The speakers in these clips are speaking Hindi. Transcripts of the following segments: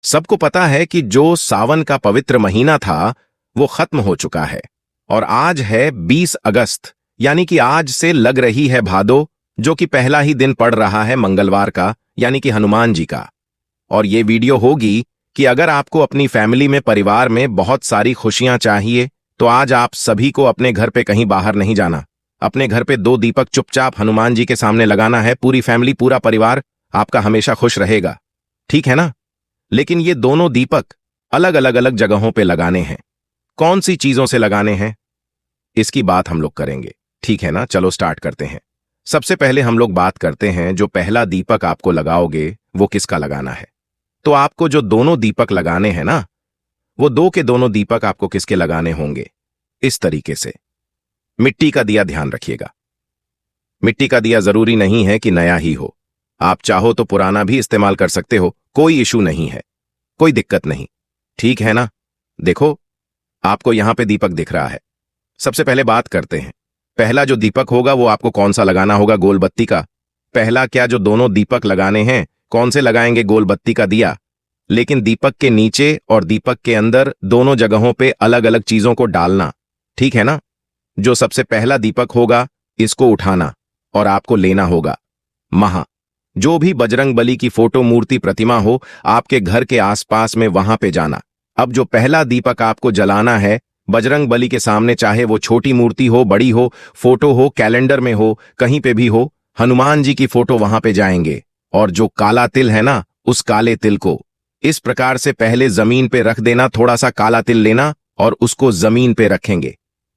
सबको पता है कि जो सावन का पवित्र महीना था वो खत्म हो चुका है और आज है 20 अगस्त, यानी कि आज से लग रही है भादो, जो कि पहला ही दिन पड़ रहा है मंगलवार का, यानी कि हनुमान जी का। और ये वीडियो होगी कि अगर आपको अपनी फैमिली में, परिवार में बहुत सारी खुशियां चाहिए तो आज आप सभी को अपने घर पे कहीं बाहर नहीं जाना। अपने घर पे 2 दीपक चुपचाप हनुमान जी के सामने लगाना है। पूरी फैमिली, पूरा परिवार आपका हमेशा खुश रहेगा, ठीक है ना? लेकिन ये दोनों दीपक अलग अलग अलग जगहों पे लगाने हैं। कौन सी चीजों से लगाने हैं इसकी बात हम लोग करेंगे, ठीक है ना? चलो स्टार्ट करते हैं। सबसे पहले हम लोग बात करते हैं, जो पहला दीपक आपको लगाओगे वो किसका लगाना है। तो आपको जो दोनों दीपक लगाने हैं ना, वो 2 के दोनों दीपक आपको किसके लगाने होंगे? इस तरीके से। मिट्टी का दिया ध्यान रखिएगा। मिट्टी का दिया जरूरी नहीं है कि नया ही हो, आप चाहो तो पुराना भी इस्तेमाल कर सकते हो, कोई इशू नहीं है, कोई दिक्कत नहीं, ठीक है ना? देखो, आपको यहां पे दीपक दिख रहा है। सबसे पहले बात करते हैं, पहला जो दीपक होगा वो आपको कौन सा लगाना होगा? गोल बत्ती का। पहला क्या, जो दोनों दीपक लगाने हैं, कौन से लगाएंगे? गोल बत्ती का दिया। लेकिन दीपक के नीचे और दीपक के अंदर दोनों जगहों पे अलग अलग चीजों को डालना, ठीक है ना? जो सबसे पहला दीपक होगा इसको उठाना और आपको लेना होगा जो भी बजरंग बली की फोटो, मूर्ति, प्रतिमा हो आपके घर के आसपास में, वहां पे जाना। अब जो पहला दीपक आपको जलाना है बजरंग बली के सामने, चाहे वो छोटी मूर्ति हो, बड़ी हो, फोटो हो, कैलेंडर में हो, कहीं पे भी हो, हनुमान जी की फोटो वहां पे जाएंगे। और जो काला तिल है ना, उस काले तिल को इस प्रकार से पहले जमीन पे रख देना। थोड़ा सा काला तिल लेना और उसको जमीन पे रखेंगे।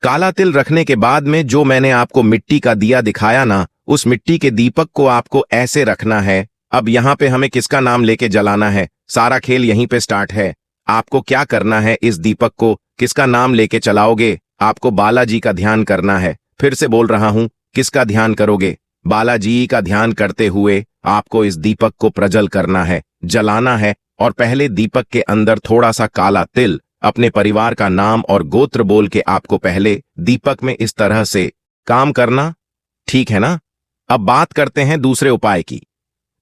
काला तिल रखने के बाद में जो मैंने आपको मिट्टी का दिया दिखाया ना, उस मिट्टी के दीपक को आपको ऐसे रखना है। अब यहां पे हमें किसका नाम लेके जलाना है? सारा खेल यहीं पे स्टार्ट है। आपको क्या करना है, इस दीपक को किसका नाम लेके चलाओगे? आपको बालाजी का ध्यान करना है। फिर से बोल रहा हूं, किसका ध्यान करोगे? बालाजी का ध्यान करते हुए आपको इस दीपक को प्रज्वल करना है, जलाना है। और पहले दीपक के अंदर थोड़ा सा काला तिल, अपने परिवार का नाम और गोत्र बोल के आपको पहले दीपक में इस तरह से काम करना, ठीक है ना? अब बात करते हैं दूसरे उपाय की,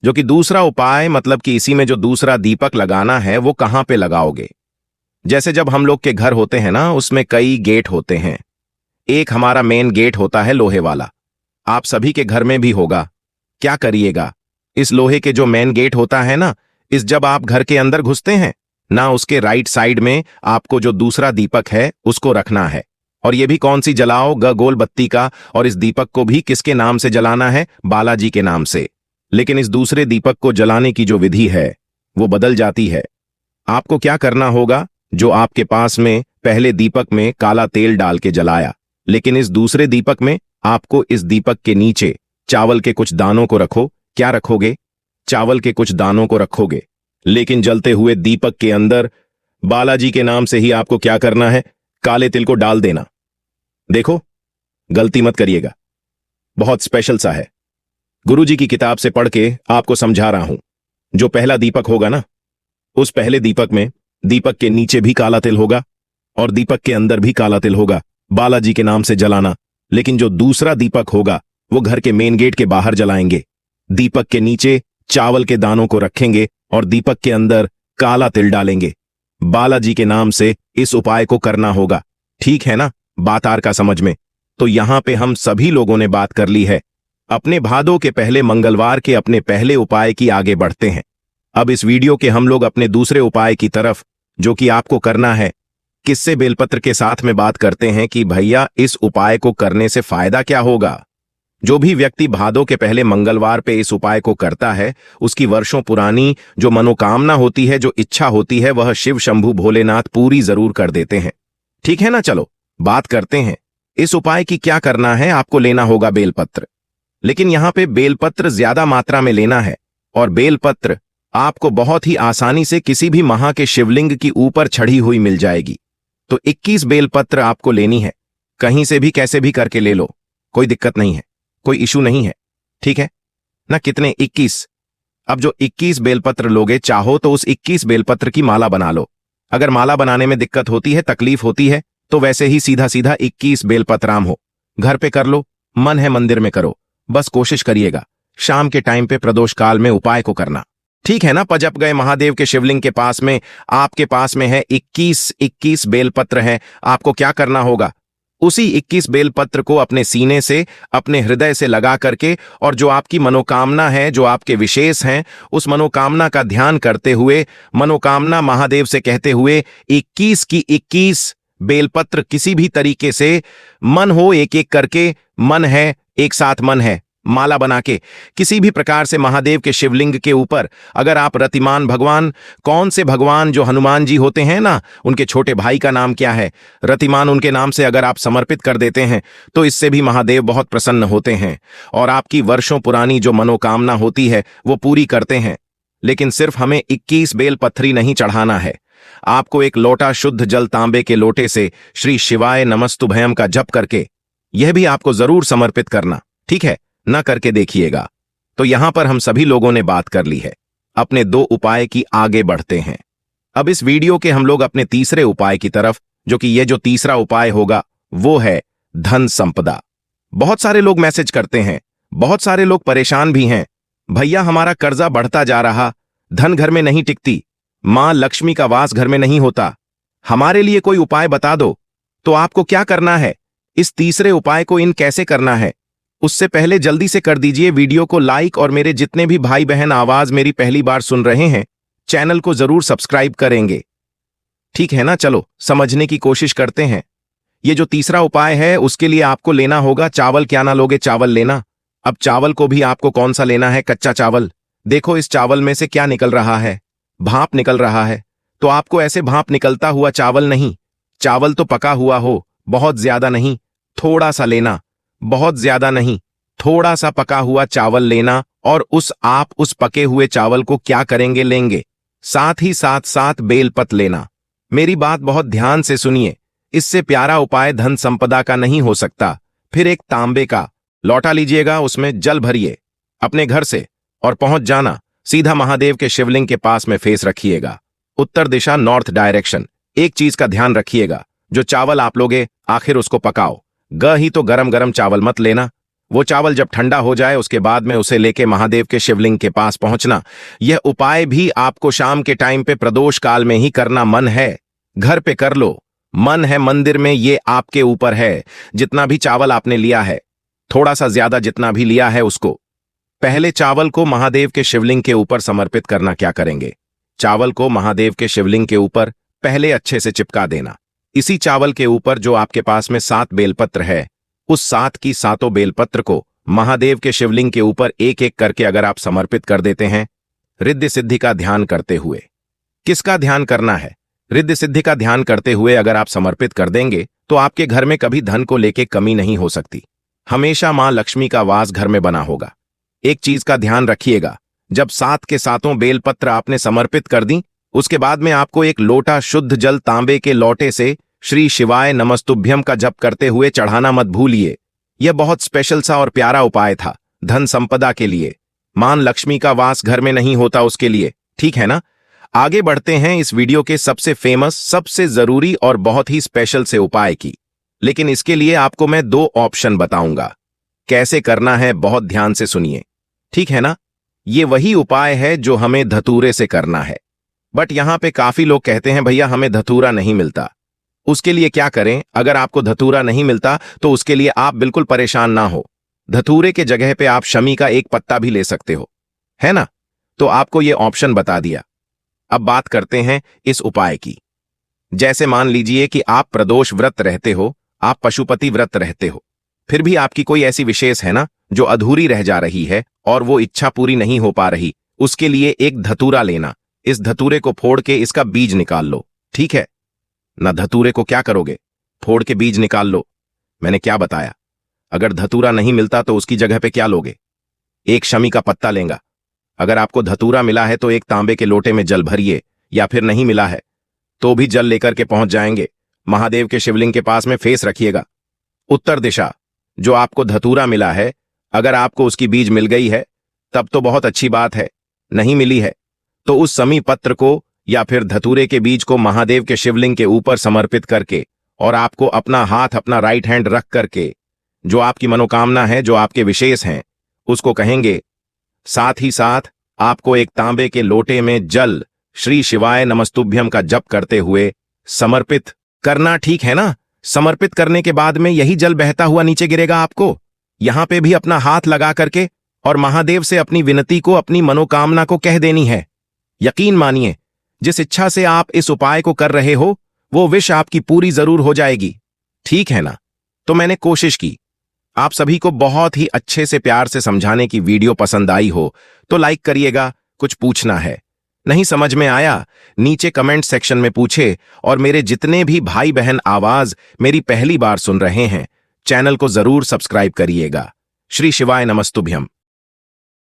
जो कि दूसरा उपाय मतलब कि इसी में जो दूसरा दीपक लगाना है वो कहां पे लगाओगे? जैसे जब हम लोग के घर होते हैं ना, उसमें कई गेट होते हैं। एक हमारा मेन गेट होता है लोहे वाला, आप सभी के घर में भी होगा। क्या करिएगा, इस लोहे के जो मेन गेट होता है ना, इस जब आप घर के अंदर घुसते हैं ना, उसके राइट साइड में आपको जो दूसरा दीपक है उसको रखना है। और ये भी कौन सी जलाओ? गोल बत्ती का। और इस दीपक को भी किसके नाम से जलाना है? बालाजी के नाम से। लेकिन इस दूसरे दीपक को जलाने की जो विधि है वो बदल जाती है। आपको क्या करना होगा? जो आपके पास में पहले दीपक में काला तेल डाल के जलाया, लेकिन इस दूसरे दीपक में आपको इस दीपक के नीचे चावल के कुछ दानों को रखो। क्या रखोगे? चावल के कुछ दानों को रखोगे। लेकिन जलते हुए दीपक के अंदर बालाजी के नाम से ही आपको क्या करना है? काले तिल को डाल देना। देखो, गलती मत करिएगा, बहुत स्पेशल सा है। गुरुजी की किताब से पढ़ के आपको समझा रहा हूं। जो पहला दीपक होगा ना, उस पहले दीपक में दीपक के नीचे भी काला तिल होगा और दीपक के अंदर भी काला तिल होगा, बालाजी के नाम से जलाना। लेकिन जो दूसरा दीपक होगा वो घर के मेन गेट के बाहर जलाएंगे। दीपक के नीचे चावल के दानों को रखेंगे और दीपक के अंदर काला तिल डालेंगे। बालाजी के नाम से इस उपाय को करना होगा, ठीक है ना? बात आर का समझ में? तो यहां पे हम सभी लोगों ने बात कर ली है। अपने भादों के पहले मंगलवार के अपने पहले उपाय की आगे बढ़ते हैं। अब इस वीडियो के हम लोग अपने दूसरे उपाय की तरफ, जो कि आपको करना है किससे, बेलपत्र के साथ में बात करते हैं कि भैया इस उपाय को करने से फायदा क्या होगा। जो भी व्यक्ति भादों के पहले मंगलवार पे इस उपाय को करता है, उसकी वर्षों पुरानी जो मनोकामना होती है, जो इच्छा होती है, वह शिव शंभू भोलेनाथ पूरी जरूर कर देते हैं, ठीक है ना? चलो बात करते हैं इस उपाय की। क्या करना है? आपको लेना होगा बेलपत्र। लेकिन यहां पे बेलपत्र ज्यादा मात्रा में लेना है और बेलपत्र आपको बहुत ही आसानी से किसी भी महा के शिवलिंग की ऊपर चढ़ी हुई मिल जाएगी। तो 21 बेलपत्र आपको लेनी है, कहीं से भी कैसे भी करके ले लो, कोई दिक्कत नहीं है, कोई इशू नहीं है, ठीक है ना? कितने? 21। अब जो 21 बेलपत्र लोगे, चाहो तो उस 21 बेलपत्र की माला बना लो। अगर माला बनाने में दिक्कत होती है, तकलीफ होती है, तो वैसे ही सीधा सीधा 21 बेलपत्राम हो, घर पे कर लो, मन है मंदिर में करो। बस कोशिश करिएगा शाम के टाइम पे प्रदोष काल में उपाय को करना। ठीक है ना। पजप गए महादेव के शिवलिंग के पास में, आपके पास में है 21 बेलपत्र हैं। आपको क्या करना होगा, उसी 21 बेलपत्र को अपने सीने से, अपने हृदय से लगा करके, और जो आपकी मनोकामना है, जो आपके विशेष हैं, उस मनोकामना का ध्यान करते हुए, मनोकामना महादेव से कहते हुए 21 की 21 बेलपत्र किसी भी तरीके से, मन हो एक एक करके, मन है एक साथ, मन है माला बना के, किसी भी प्रकार से महादेव के शिवलिंग के ऊपर, अगर आप रतिमान भगवान, कौन से भगवान, जो हनुमान जी होते हैं ना, उनके छोटे भाई का नाम क्या है, रतिमान, उनके नाम से अगर आप समर्पित कर देते हैं तो इससे भी महादेव बहुत प्रसन्न होते हैं और आपकी वर्षों पुरानी जो मनोकामना होती है वो पूरी करते हैं। लेकिन सिर्फ हमें 21 बेलपत्री नहीं चढ़ाना है, आपको एक लोटा शुद्ध जल तांबे के लोटे से श्री शिवाय नमस्तुभयम का जप करके यह भी आपको जरूर समर्पित करना, ठीक है ना, करके देखिएगा। तो यहां पर हम सभी लोगों ने बात कर ली है, अपने 2 उपाय की आगे बढ़ते हैं। अब इस वीडियो के हम लोग अपने तीसरे उपाय की तरफ, जो कि ये जो तीसरा उपाय होगा वो है धन संपदा। बहुत सारे लोग मैसेज करते हैं, बहुत सारे लोग परेशान भी हैं, भैया हमारा कर्जा बढ़ता जा रहा, धन घर में नहीं टिकती, मां लक्ष्मी का वास घर में नहीं होता, हमारे लिए कोई उपाय बता दो। तो आपको क्या करना है, इस तीसरे उपाय को इन कैसे करना है, उससे पहले जल्दी से कर दीजिए वीडियो को लाइक, और मेरे जितने भी भाई बहन आवाज मेरी पहली बार सुन रहे हैं, चैनल को जरूर सब्सक्राइब करेंगे, ठीक है ना। चलो समझने की कोशिश करते हैं। ये जो तीसरा उपाय है उसके लिए आपको लेना होगा चावल। क्या ना लोगे, चावल लेना। अब चावल को भी आपको कौन सा लेना है, कच्चा चावल। देखो इस चावल में से क्या निकल रहा है, भाप निकल रहा है। तो आपको ऐसे भाप निकलता हुआ चावल नहीं, चावल तो पका हुआ हो, बहुत ज्यादा नहीं, थोड़ा सा लेना, बहुत ज्यादा नहीं, थोड़ा सा पका हुआ चावल लेना। और उस पके हुए चावल को क्या करेंगे, लेंगे, साथ ही साथ बेलपत्र लेना। मेरी बात बहुत ध्यान से सुनिए, इससे प्यारा उपाय धन संपदा का नहीं हो सकता। फिर एक तांबे का लौटा लीजिएगा, उसमें जल भरिए अपने घर से और पहुंच जाना सीधा महादेव के शिवलिंग के पास में फेस रखिएगा, उत्तर दिशा, नॉर्थ डायरेक्शन। एक चीज का ध्यान रखिएगा, जो चावल आप लोगे आखिर उसको पकाओ, ही तो गरम गरम चावल मत लेना। वो चावल जब ठंडा हो जाए उसके बाद में उसे लेके महादेव के शिवलिंग के पास पहुंचना। यह उपाय भी आपको शाम के टाइम पे प्रदोष काल में ही करना। मन है घर पे कर लो, मन है मंदिर में, ये आपके ऊपर है। जितना भी चावल आपने लिया है, थोड़ा सा ज्यादा जितना भी लिया है, उसको पहले चावल को महादेव के शिवलिंग के ऊपर समर्पित करना। क्या करेंगे, चावल को महादेव के शिवलिंग के ऊपर पहले अच्छे से चिपका देना। इसी चावल के ऊपर जो आपके पास में 7 बेलपत्र है, उस 7 की 7 बेलपत्र को महादेव के शिवलिंग के ऊपर एक एक करके अगर आप समर्पित कर देते हैं, रिद्धि सिद्धि का ध्यान करते हुए। किसका ध्यान करना है, रिद्धि सिद्धि का ध्यान करते हुए अगर आप समर्पित कर देंगे तो आपके घर में कभी धन को लेके कमी नहीं हो सकती, हमेशा मां लक्ष्मी का वास घर में बना होगा। एक चीज का ध्यान रखिएगा, जब 7 के 7 बेलपत्र आपने समर्पित कर दी, उसके बाद में आपको एक लोटा शुद्ध जल तांबे के लोटे से श्री शिवाय नमस्तुभ्यम का जप करते हुए चढ़ाना मत भूलिए। यह बहुत स्पेशल सा और प्यारा उपाय था धन संपदा के लिए, मां लक्ष्मी का वास घर में नहीं होता उसके लिए, ठीक है ना। आगे बढ़ते हैं इस वीडियो के सबसे फेमस, सबसे जरूरी और बहुत ही स्पेशल से उपाय की। लेकिन इसके लिए आपको मैं 2 ऑप्शन बताऊंगा, कैसे करना है बहुत ध्यान से सुनिए, ठीक है ना। ये वही उपाय है जो हमें धतूरे से करना है, बट यहां पे काफी लोग कहते हैं भैया हमें धतूरा नहीं मिलता। उसके लिए क्या करें, अगर आपको धतूरा नहीं मिलता तो उसके लिए आप बिल्कुल परेशान ना हो, धतूरे के जगह पे आप शमी का एक पत्ता भी ले सकते हो, है ना। तो आपको ये ऑप्शन बता दिया। अब बात करते हैं इस उपाय की। जैसे मान लीजिए कि आप प्रदोष व्रत रहते हो, आप पशुपति व्रत रहते हो, फिर भी आपकी कोई ऐसी विशेष है ना जो अधूरी रह जा रही है और वो इच्छा पूरी नहीं हो पा रही, उसके लिए एक धतूरा लेना। इस धतूरे को फोड़ के इसका बीज निकाल लो, ठीक है ना। धतूरे को क्या करोगे, फोड़ के बीज निकाल लो। मैंने क्या बताया, अगर धतूरा नहीं मिलता तो उसकी जगह पे क्या लोगे, एक शमी का पत्ता लेगा। अगर आपको धतूरा मिला है तो एक तांबे के लोटे में जल भरिए, या फिर नहीं मिला है तो भी जल लेकर के पहुंच जाएंगे, महादेव के शिवलिंग के पास में फेस रखिएगा, उत्तर दिशा। जो आपको धतूरा मिला है, अगर आपको उसकी बीज मिल गई है तब तो बहुत अच्छी बात है, नहीं मिली है तो उस शमी पत्र को या फिर धतूरे के बीज को महादेव के शिवलिंग के ऊपर समर्पित करके, और आपको अपना हाथ, अपना राइट हैंड रख करके जो आपकी मनोकामना है, जो आपके विशेष हैं, उसको कहेंगे। साथ ही साथ आपको एक तांबे के लोटे में जल श्री शिवाय नमस्तुभ्यम का जप करते हुए समर्पित करना, ठीक है ना? समर्पित करने के बाद में यही जल बहता हुआ नीचे गिरेगा आपको। यहां पे भी अपना हाथ लगा करके और महादेव से अपनी विनती को, अपनी मनोकामना को कह देनी है। यकीन मानिए, जिस इच्छा से आप इस उपाय को कर रहे हो वो विश आपकी पूरी जरूर हो जाएगी, ठीक है ना? तो मैंने कोशिश की। आप सभी को बहुत ही अच्छे से प्यार से समझाने की वीडियो पसंद आई हो तो लाइक करिएगा। कुछ पूछना है, नहीं समझ में आया, नीचे कमेंट सेक्शन में पूछे। और मेरे जितने भी भाई बहन आवाज मेरी पहली बार सुन रहे हैं, चैनल को जरूर सब्सक्राइब करिएगा। श्री शिवाय नमस्तुभ्यम।